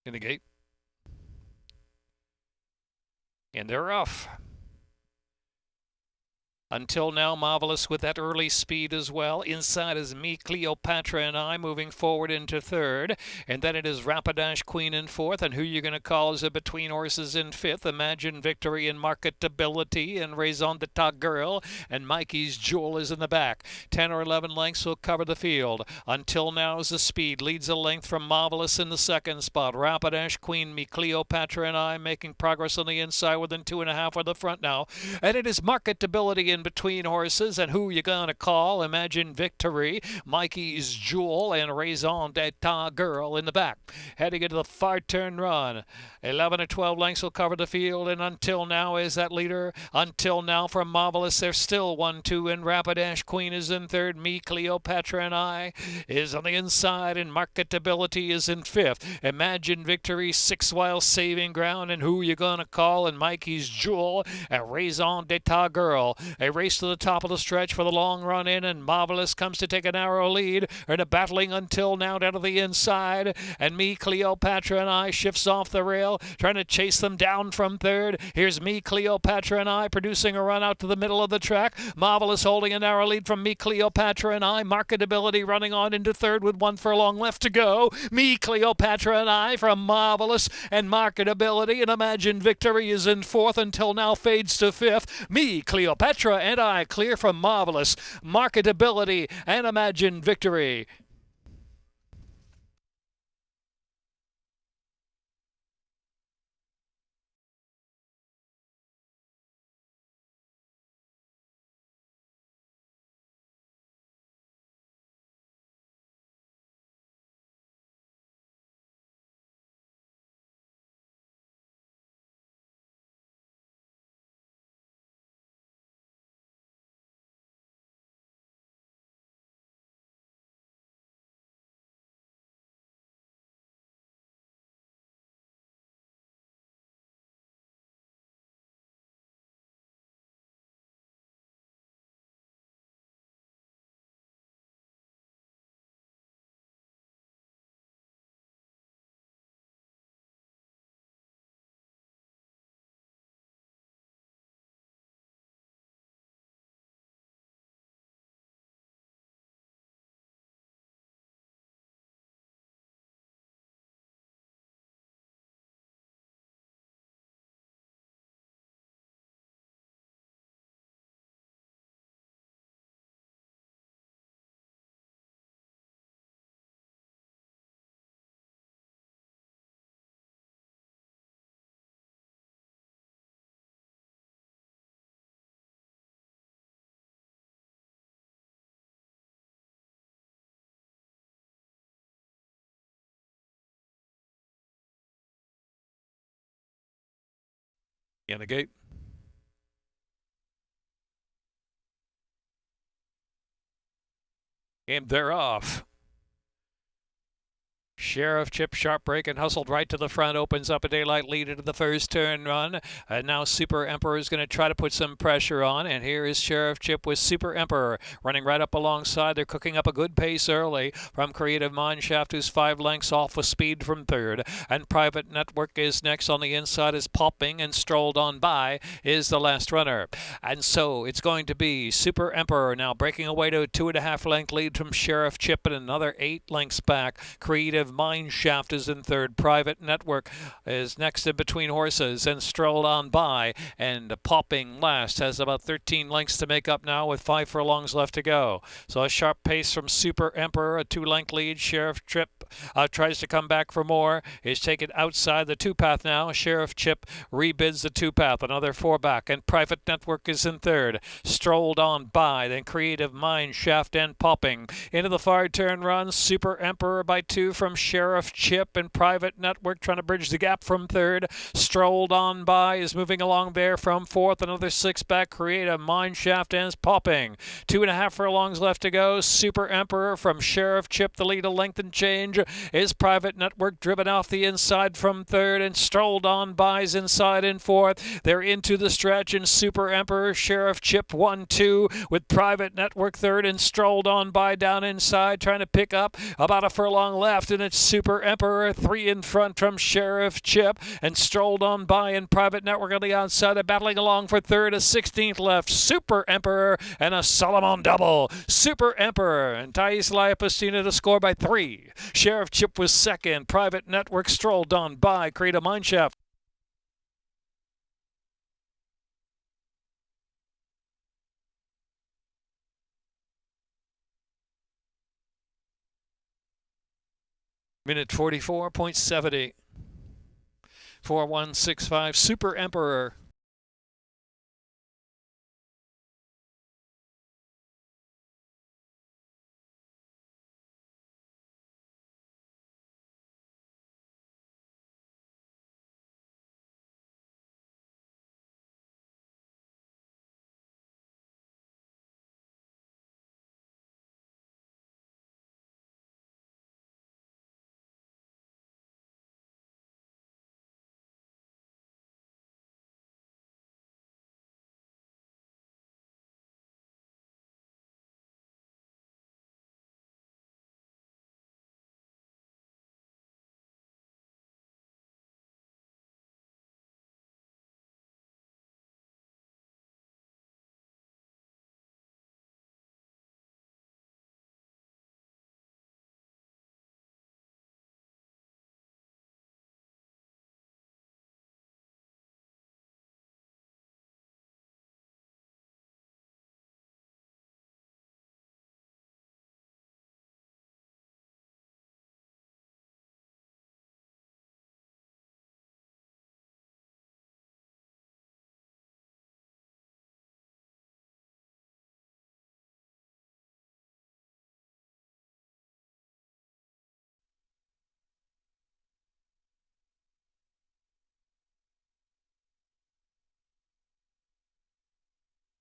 in the gate. And they're off. Until now, Marvelous with that early speed as well. Inside is Me, Cleopatra, and I moving forward into third. And then it is Rapidash Queen in fourth. And who you're going to call is a Between Horses in fifth. Imagine Victory and Marketability and Raison d'Etat Girl. And Mikey's Jewel is in the back. 10 or 11 lengths will cover the field. Until now is the speed. Leads a length from Marvelous in the second spot. Rapidash Queen, Me, Cleopatra, and I making progress on the inside within 2.5 of the front now. And it is Marketability in Between Horses, and who you gonna call? Imagine Victory, Mikey's Jewel, and Raison d'Etat Girl in the back. Heading into the far turn run. 11 or 12 lengths will cover the field, and Until Now is that leader. Until Now from Marvelous, there's still 1-2, and Rapidash Queen is in third. Me, Cleopatra, and I is on the inside, and Marketability is in fifth. Imagine Victory, 6 while saving ground, and who you gonna call? And Mikey's Jewel, and Raison d'Etat Girl. A race to the top of the stretch for the long run in, and Marvelous comes to take a narrow lead. And a battling Until Now down to the inside, and Me, Cleopatra, and I shifts off the rail, trying to chase them down from third. Here's Me, Cleopatra, and I producing a run out to the middle of the track. Marvelous holding a narrow lead from Me, Cleopatra, and I. Marketability running on into third with 1 furlong left to go. Me, Cleopatra, and I from Marvelous and Marketability, and Imagine Victory is in fourth. Until Now fades to fifth. Me, Cleopatra, and I clear from Marvelous, Marketability, and Imagine Victory. In the gate. And they're off. Sheriff Chip Sharp break and hustled right to the front, opens up a daylight lead into the first turn run. And now Super Emperor is going to try to put some pressure on. And here is Sheriff Chip with Super Emperor running right up alongside. They're cooking up a good pace early from Creative Mineshaft, who's 5 lengths off with speed from third. And Private Network is next. On the inside is Popping, and Strolled On By is the last runner. And so it's going to be Super Emperor now breaking away to a 2.5 length lead from Sheriff Chip, and another 8 lengths back. Creative Mineshaft is in third. Private Network is next in Between Horses, and Strolled On By, and Popping last has about 13 lengths to make up now with 5 furlongs left to go. So a sharp pace from Super Emperor, a 2-length lead. Sheriff Chip tries to come back for more. Is taken outside the 2-path now. Sheriff Chip rebids the 2-path, another 4 back, and Private Network is in third. Strolled On By, then Creative Mineshaft and Popping. Into the far turn run, Super Emperor by 2 from Sheriff Chip, and Private Network trying to bridge the gap from third. Strolled On By is moving along there from fourth. Another 6 back. Creative Mineshaft ends Popping. 2.5 furlongs left to go. Super Emperor from Sheriff Chip, the lead a length and change, is Private Network driven off the inside from third, and Strolled On By's inside in fourth. They're into the stretch, and Super Emperor, Sheriff Chip 1-2 with Private Network third, and Strolled On By down inside trying to pick up about a furlong left, and it's Super Emperor, 3 in front from Sheriff Chip, and strolled on by in Private Network on the outside. They're battling along for third, a 16th left. Super Emperor and a Solomon double. Super Emperor and Thais Liapastina to score by 3. Sheriff Chip was second. Private Network strolled on by. Create a Mineshaft. Minute 44.70. 4165. Super Emperor.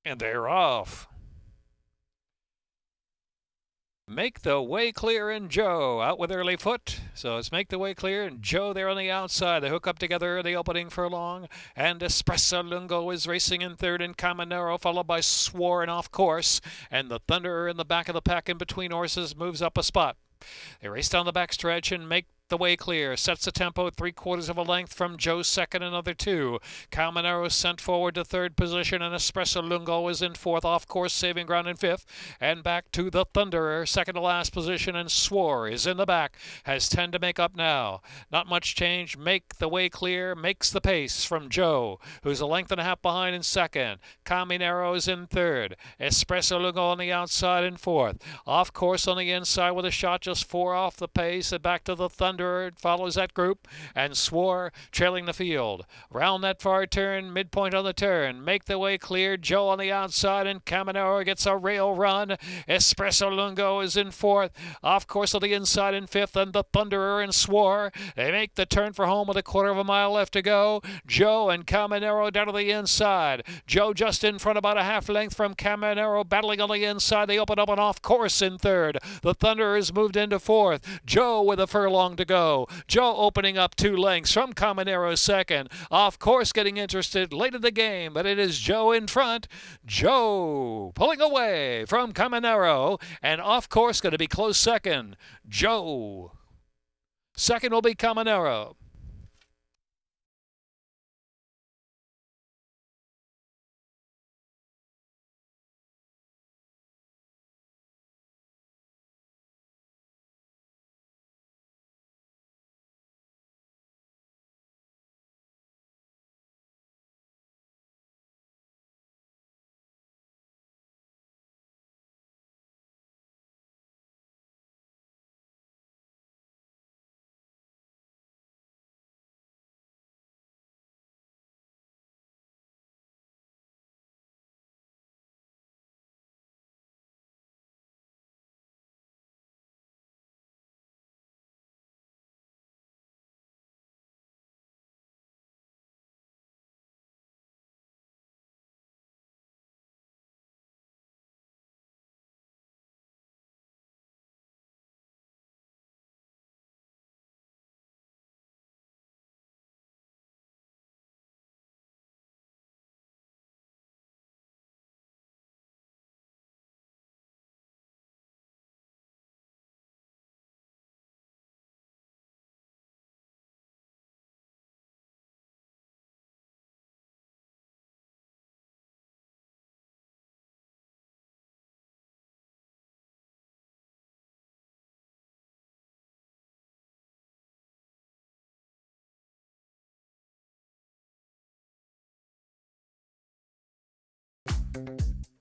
And they're off. Make the Way Clear and Joe out with early foot. So it's Make the Way Clear and Joe there on the outside. They hook up together the opening furlong. And Espresso Lungo is racing in third in Caminero, followed by Swore and Off Course. And the Thunderer in the back of the pack in between horses moves up a spot. They race down the backstretch and Make the Way Clear sets the tempo 3/4 of a length from Joe's second, another 2. Caminero sent forward to third position, and Espresso Lungo is in fourth. Off Course saving ground in fifth, and back to the Thunderer, second to last position, and Swore is in the back, has 10 to make up now. Not much change. Make the Way Clear makes the pace from Joe, who's a length and a half behind in second. Caminero is in third. Espresso Lungo on the outside in fourth. Off Course on the inside with a shot just 4 off the pace, and back to the Thunderer. Follows that group, and Swore trailing the field. Round that far turn, midpoint on the turn. Make the Way Clear. Joe on the outside, and Caminero gets a rail run. Espresso Lungo is in fourth. Off Course on the inside in fifth, and the Thunderer and Swore. They make the turn for home with a 1/4 mile left to go. Joe and Caminero down to the inside. Joe just in front, about a half length from Caminero, battling on the inside. They open up an Off Course in third. The Thunderer is moved into fourth. Joe with a furlong to go. Joe opening up 2 lengths from Caminero second. Off Course getting interested late in the game, but it is Joe in front. Joe pulling away from Caminero, and Off Course going to be close second. Joe. Second will be Caminero.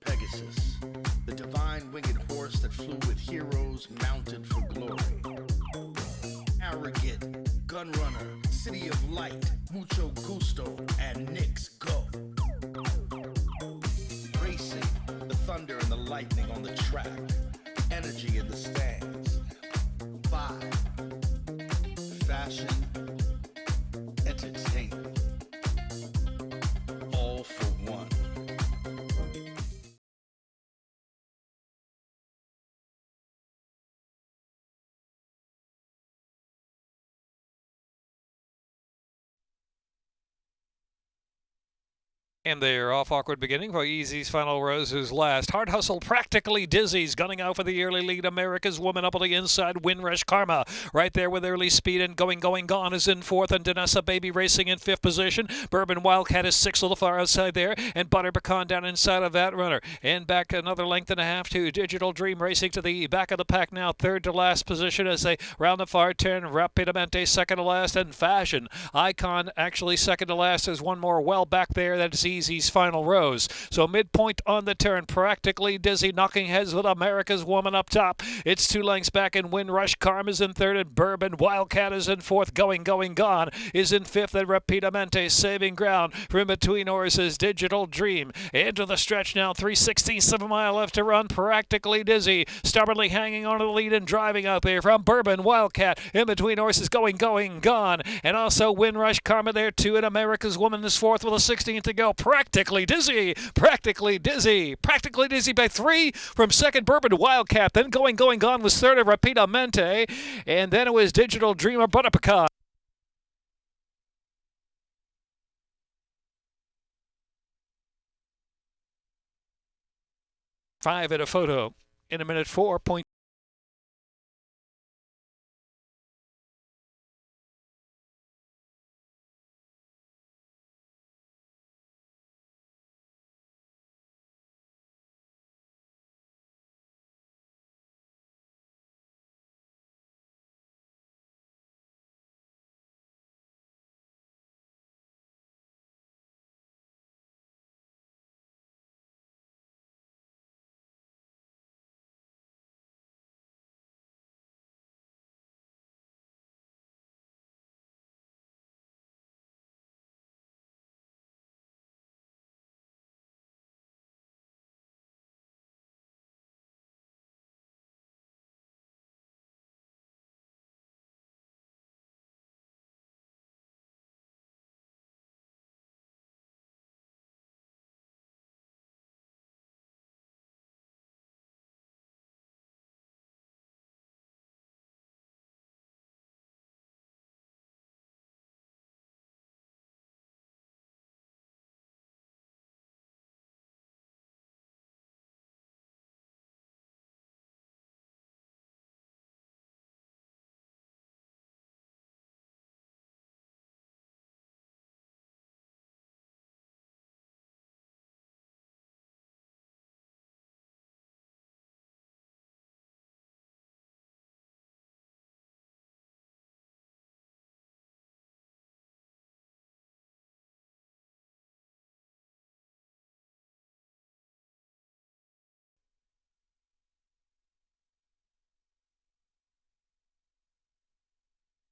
Pegasus, the divine winged horse that flew with heroes mounted for glory. Arrogant, gun runner, city of light, mucho gusto, and Knicks go. Racing, the thunder and the lightning on the track, energy in the stands. Vibe, fashion, entertainment, all for one. And they're off awkward beginning for Easy's final roses last. Hard Hustle, Practically Dizzy's gunning out for the early lead. America's Woman up on the inside. Windrush Karma right there with early speed and going gone is in fourth. And Danessa Baby racing in fifth position. Bourbon Wildcat is sixth on the far outside there. And Butter Pecan down inside of that runner. And back another length and a half to Digital Dream racing to the back of the pack now. Third to last position as they round the far turn. Rapidamente second to last. And Fashion Icon actually second to last. There's one more well back there. That's Easy's final rose. So midpoint on the turn, Practically Dizzy knocking heads with America's Woman up top. It's 2 lengths back, and Windrush Karma's in third, and Bourbon Wildcat is in fourth. Going gone is in fifth, and Rapidamente saving ground from between horses. Digital Dream into the stretch now. 3/16 of a mile left to run. Practically Dizzy stubbornly hanging on to the lead and driving out there from Bourbon Wildcat in between horses. Going gone, and also Windrush Karma there too, and America's Woman is fourth with a 16th to go. Practically Dizzy by 3 from second. Bourbon Wildcat, then going gone was third of Rapidamente, and then it was Digital Dreamer Butter Pecan. Five at a photo in a minute 4.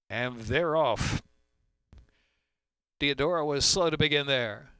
And they're off. Theodora was slow to begin there.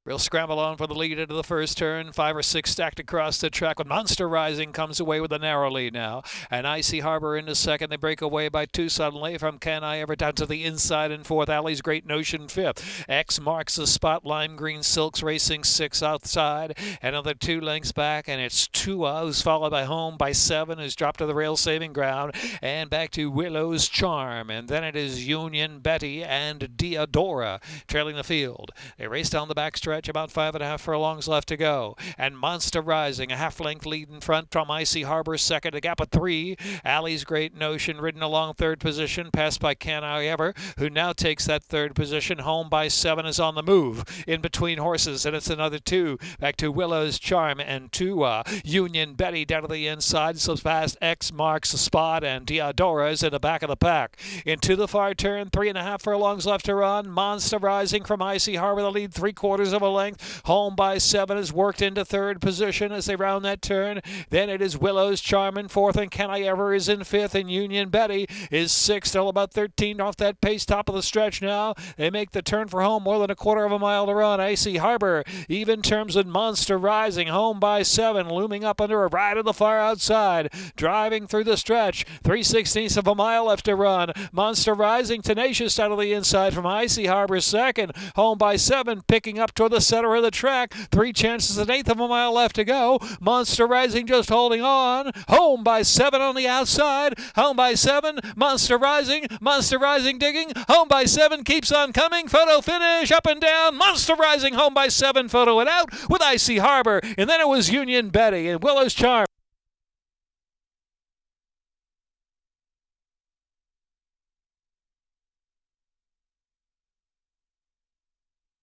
Real scramble on for the lead into the first turn. 5 or 6 stacked across the track, but Monster Rising comes away with a narrow lead now. And Icy Harbor into second. They break away by 2 suddenly from Can I Ever down to the inside in fourth. Alley's Great Notion fifth. X marks the spot. Lime Green Silks racing 6 outside. Another 2 lengths back, and it's Tua, who's followed by Home by 7, who's dropped to the rail saving ground. And back to Willow's Charm. And then it is Union Betty and Diodora trailing the field. They race down the backstretch. About 5.5 furlongs left to go. And Monster Rising, a half-length lead in front from Icy Harbor, second, a gap of 3. Alley's Great Notion ridden along third position, passed by Can I Ever, who now takes that third position. Home by 7 is on the move in between horses, and it's another 2. Back to Willow's Charm and to Union Betty down to the inside, slips past X marks the spot, and Diodora is in the back of the pack. Into the far turn, 3.5 furlongs left to run. Monster Rising from Icy Harbor, the lead 3/4 of a a length. Home by 7 is worked into third position as they round that turn. Then it is Willow's Charm in fourth, and Can I Ever is in fifth, and Union Betty is sixth, still about 13 off that pace, top of the stretch now. They make the turn for home, more than a quarter of a mile to run. Icy Harbor, even terms with Monster Rising, home by 7, looming up under a ride of the far outside, driving through the stretch, 3/16 of a mile left to run. Monster Rising, tenacious out of the inside from Icy Harbor second, home by 7, picking up toward the center of the track, 3 chances, 1/8 of a mile left to go. Monster Rising just holding on, home by 7 on the outside, home by 7, Monster Rising digging, home by 7, keeps on coming, photo finish, up and down, Monster Rising home by 7, photo it out with Icy Harbor, and then it was Union Betty and Willow's Charm.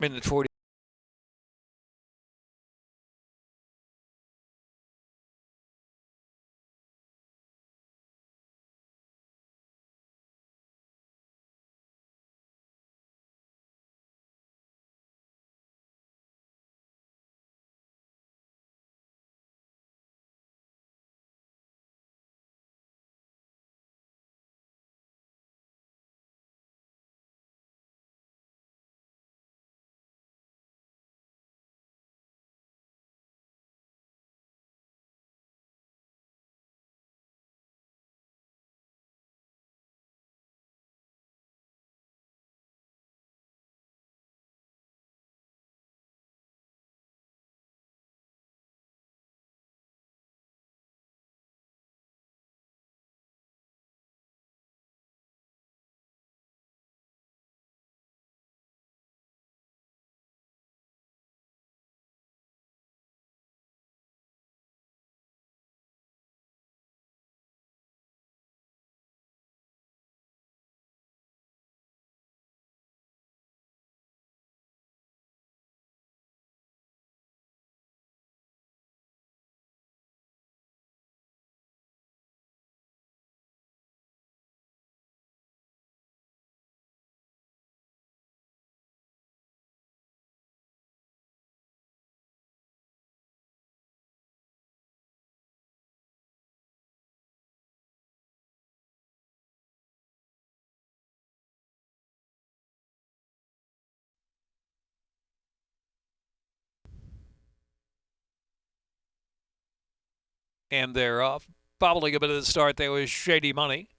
Minute 40. And they're off. Bobbling a bit at the start there was Shady Money.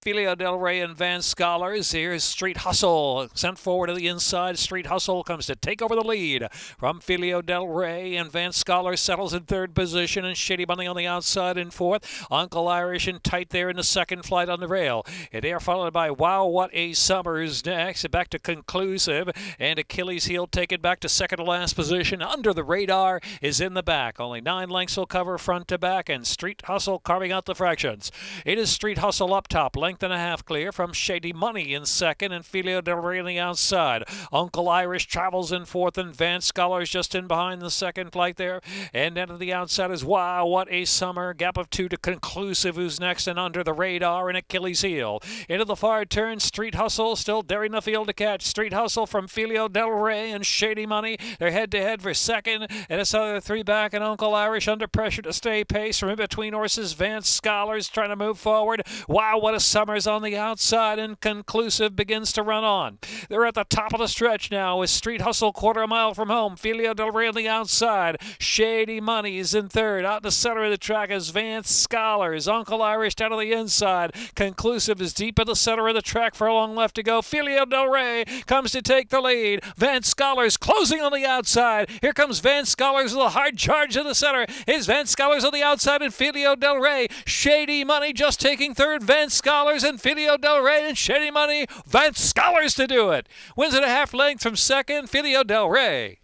Filio Del Rey and Van Scholars. Here's Street Hustle. Sent forward to the inside. Street Hustle comes to take over the lead from Filio Del Rey, and Van Scholars settles in third position, and Shady Money on the outside in fourth. Uncle Irish and tight there in the second flight on the rail. And they're followed by Wow What a Summer's next. Back to Conclusive, and Achilles Heel take it back to second to last position. Under the Radar is in the back. Only 9 lengths will cover front to back, and Street Hustle carving out the fractions. It is Street Hustle up top. Length and a half clear from Shady Money in second, and Filio Del Rey on the outside. Uncle Irish travels in fourth, and Van Scholars just in behind the second flight there. And then to the outside is Wow What a Summer. Gap of 2 to Conclusive, who's next, and Under the Radar and Achilles Heel. Into the far turn, Street Hustle still daring the field to catch. Street Hustle from Filio Del Rey and Shady Money. They're head-to-head for second, and it's other 3 back, and Uncle Irish under pressure to stay pace. From in between horses, Van Scholars trying to move forward. Wow What a Summer's on the outside, and Conclusive begins to run on. They're at the top of the stretch now with Street Hustle quarter a mile from home. Filio Del Rey on the outside. Shady Money is in third. Out in the center of the track is Van Scholars. Uncle Irish down to the inside. Conclusive is deep in the center of the track for a long left to go. Filio Del Rey comes to take the lead. Van Scholars closing on the outside. Here comes Van Scholars with a hard charge to the center. Is Van Scholars on the outside, and Filio Del Rey. Shady Money just taking third. Van Scholars and Filio Del Rey, and Shady Money. Van Scholars to do it. Wins it a half length from second. Filio Del Rey.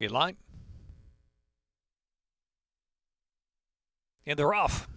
In line. In the rough.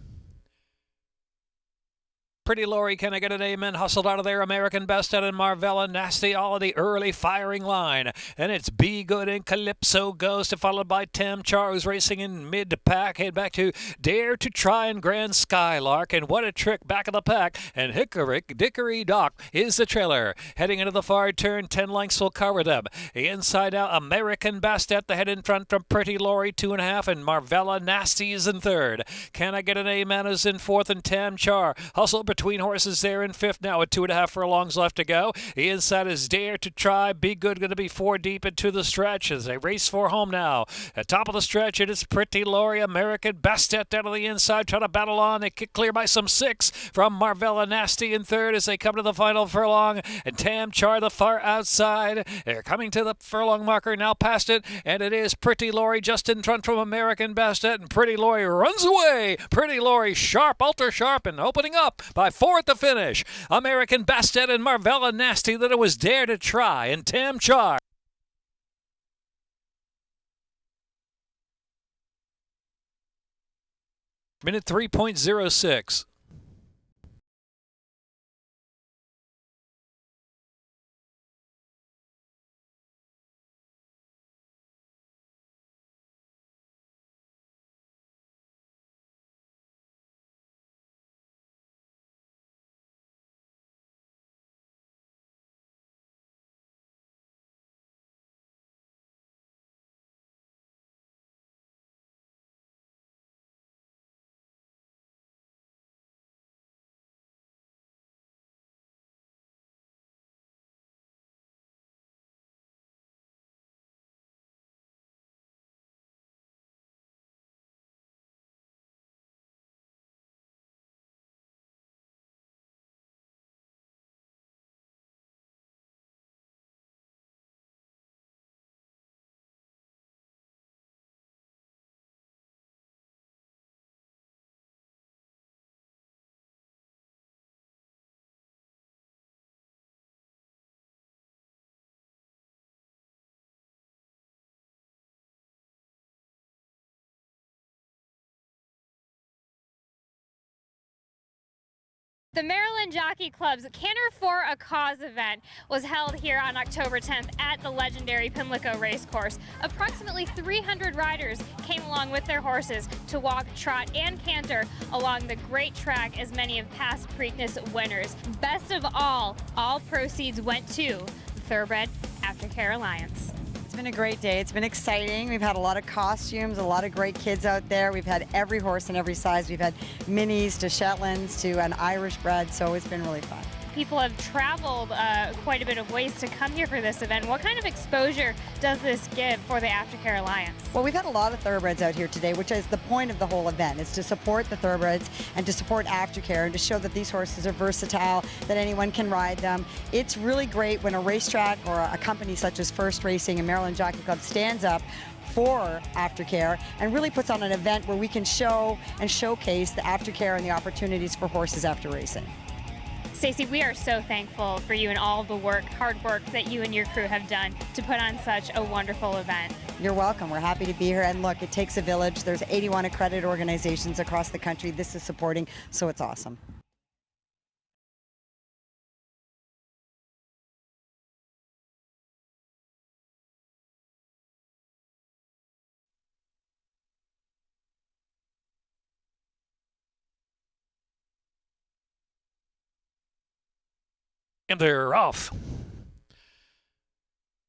Pretty Laurie, can I get an amen? Hustled out of there. American Best Out and Marvella. Nasty all of the early firing line. And it's Be Good and Calypso Ghost, followed by Tam Char, who's racing in mid-pack. Head back to Dare to Try and Grand Skylark. And What a Trick back of the pack. And Dickory Dock is the trailer. Heading into the far turn, 10 lengths will cover them. Inside out, American Best at the head in front from Pretty Laurie, 2.5. And Marvella Nasty is in third. Can I get an amen? Is in fourth, and Tam Char. Hustle between horses there in fifth now with 2.5 furlongs left to go. Inside is Dare to Try. Be Good going to be 4 deep into the stretch as they race for home now. At top of the stretch, it is Pretty Laurie. American Best at down to the inside, trying to battle on. They kick clear by some 6 from Marvella Nasty in third as they come to the final furlong. And Tam Char the far outside. They're coming to the furlong marker, now past it. And it is Pretty Laurie just in front from American Best at. And Pretty Laurie runs away. Pretty Laurie sharp, ultra sharp, and opening up by 4 at the finish. American Best at and Marvella Nasty, that it was Dare to Try, and Tam Char. Minute 3.06. The Maryland Jockey Club's Canter for a Cause event was held here on October 10th at the legendary Pimlico Racecourse. Approximately 300 riders came along with their horses to walk, trot, and canter along the great track as many of past Preakness winners. Best of all proceeds went to the Thoroughbred Aftercare Alliance. It's been a great day. It's been exciting. We've had a lot of costumes, a lot of great kids out there. We've had every horse in every size. We've had minis to Shetlands to an Irish bred, so it's been really fun. People have traveled quite a bit of ways to come here for this event. What kind of exposure does this give for the Aftercare Alliance? Well, we've had a lot of thoroughbreds out here today, which is the point of the whole event, is to support the thoroughbreds and to support Aftercare and to show that these horses are versatile, that anyone can ride them. It's really great when a racetrack or a company such as First Racing and Maryland Jockey Club stands up for Aftercare and really puts on an event where we can show and showcase the Aftercare and the opportunities for horses after racing. Stacey, we are so thankful for you and all the hard work that you and your crew have done to put on such a wonderful event. You're welcome. We're happy to be here. And look, it takes a village. There's 81 accredited organizations across the country this is supporting, so it's awesome. And they're off.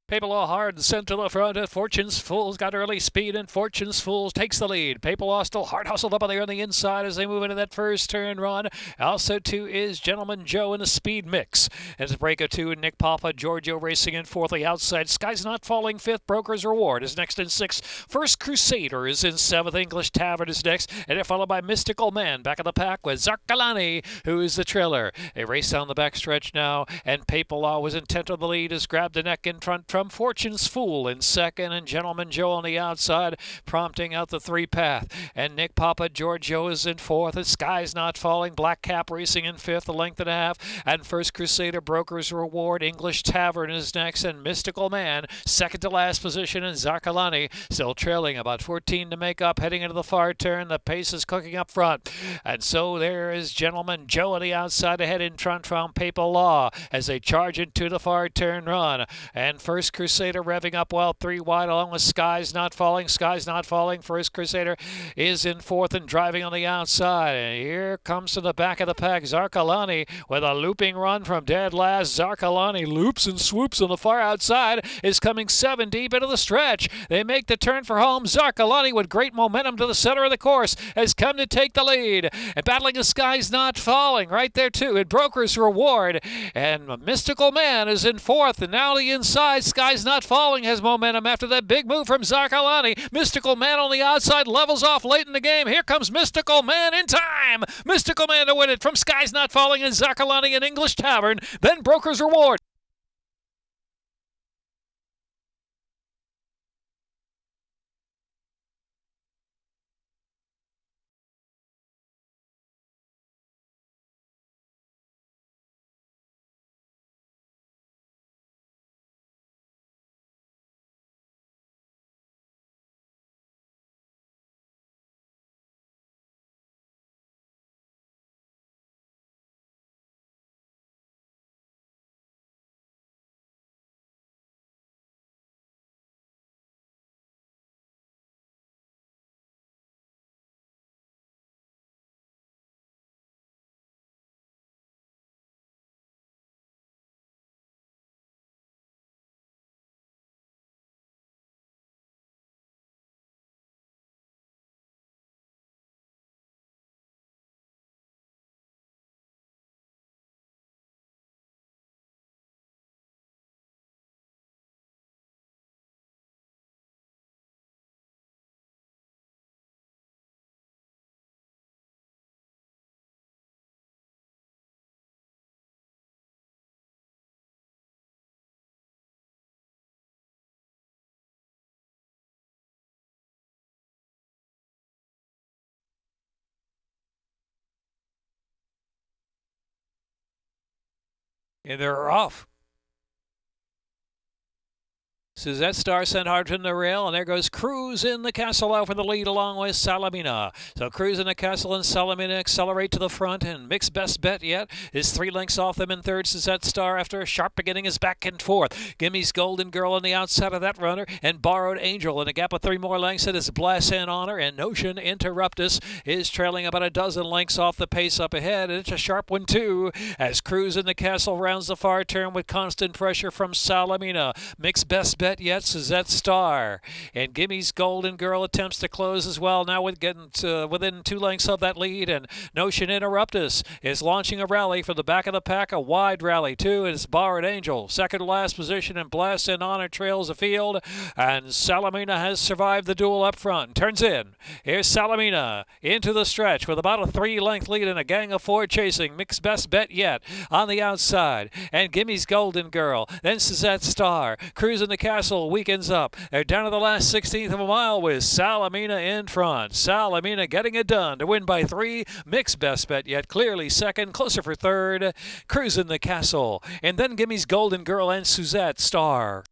Paper Law hard sent to the front. Fortune's Fool's got early speed, and Fortune's Fool's takes the lead. Paper Law still hard hustled up there on the inside as they move into that first turn run. Also, too, is Gentleman Joe in the speed mix. As a break of 2, Nick Papa, Giorgio racing in fourth. The outside, Sky's Not Falling fifth. Broker's Reward is next in sixth. First Crusader is in seventh. English Tavern is next. And they're followed by Mystical Man back of the pack with Zarkalani, who is the trailer. They race down the backstretch now, and Paper Law was intent on the lead, has grabbed the neck in front from Fortune's Fool in second, and Gentleman Joe on the outside, prompting out the three-path. And Nick Papa Giorgio is in fourth. The Sky's Not Falling, Black Cap racing in fifth, a length and a half. And First Crusader, Broker's Reward, English Tavern is next, and Mystical Man second to last position, and ZARKALLANI still trailing about 14 to make up, heading into the far turn. The pace is cooking up front. And so there is Gentleman Joe on the outside, ahead in front from Papal Law as they charge into the far turn run. And First Crusader revving up well, 3 wide, along with Sky's Not Falling. Sky's Not Falling. First Crusader is in fourth and driving on the outside. And here comes to the back of the pack ZARKALLANI with a looping run from dead last. ZARKALLANI loops and swoops on the far outside, is coming 7 deep into the stretch. They make the turn for home. ZARKALLANI with great momentum to the center of the course has come to take the lead. And battling a Sky's Not Falling right there too. It Broker's Reward. And Mystical Man is in fourth. And now the inside. Sky's Not Falling has momentum after that big move from ZARKALLANI. Mystical Man on the outside levels off late in the game. Here comes Mystical Man in time. Mystical Man to win it from Sky's Not Falling and ZARKALLANI and English Tavern. Then Broker's Reward. And they're off. Suzette Star sent hard from the rail, and there goes CRUZ in the castle out for the lead along with Salamina. So CRUZ in the castle and Salamina accelerate to the front, and Mick's best bet yet is 3 lengths off them in third. Suzette Star, after a sharp beginning, is back and fourth. Gimmy's Golden Girl on the outside of that runner, and Borrowed Angel in a gap of 3 more lengths. It is Bless in Honor, and Notion Interruptus is trailing about a dozen lengths off the pace up ahead, and it's a sharp one too, as CRUZ in the castle rounds the far turn with constant pressure from Salamina. Mick's best bet yet, Suzette Star, and Gimmy's Golden Girl attempts to close as well, now with getting within 2 lengths of that lead. And Notion Interruptus is launching a rally for the back of the pack, a wide rally too. It's Borrowed Angel second to last position, and Bless in Honor trails the field, and Salamina has survived the duel up front, turns in. Here's Salamina into the stretch with about a 3-length lead and a gang of 4 chasing. Mick's best bet yet on the outside, and Gimmy's Golden Girl, then Suzette Star. CRUZ in the castle weakens up. They're down to the last 16th of a mile with Salamina in front. Salamina getting it done to win by 3. Mick's best bet yet clearly second, closer for third. CRUZ in the castle, and then Gimmy's Golden Girl and Suzette Star.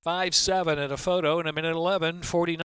5-7 at a photo in a minute 11:49.